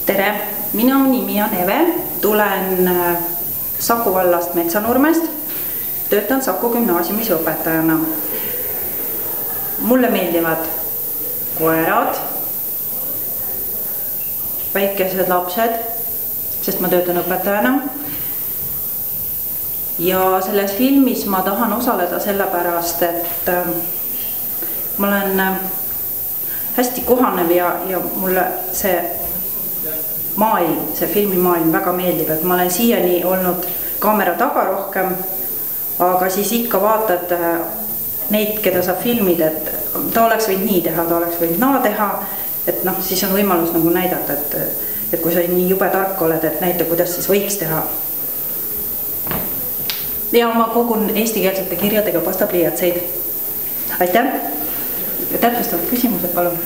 Tere, minu nimi on Eve, tulen Saku vallast Metsanurmest, töötan Saku gümnaasiumis õpetajana. Mulle meeldivad koerad, väikesed lapsed, sest ma töötan õpetajana. Ja selles filmis ma tahan osaleda sellepärast, et ma olen hästi kohanev ja mulle see maailm, see filmimaailm väga meeldib, et ma olen siiani olnud kaamera taga rohkem, aga siis ikka vaatad neid, keda saab filmida, et ta oleks võinud nii teha, ta oleks võinud naa teha, et siis on võimalus nagu näidata, et kui sa nii jube tark oled, et näita, kuidas siis võiks teha. Ja ma kogun eestikeelsete kirjadega pastapliiatseid. Aitäh! Ja täpsustavad küsimused, palun.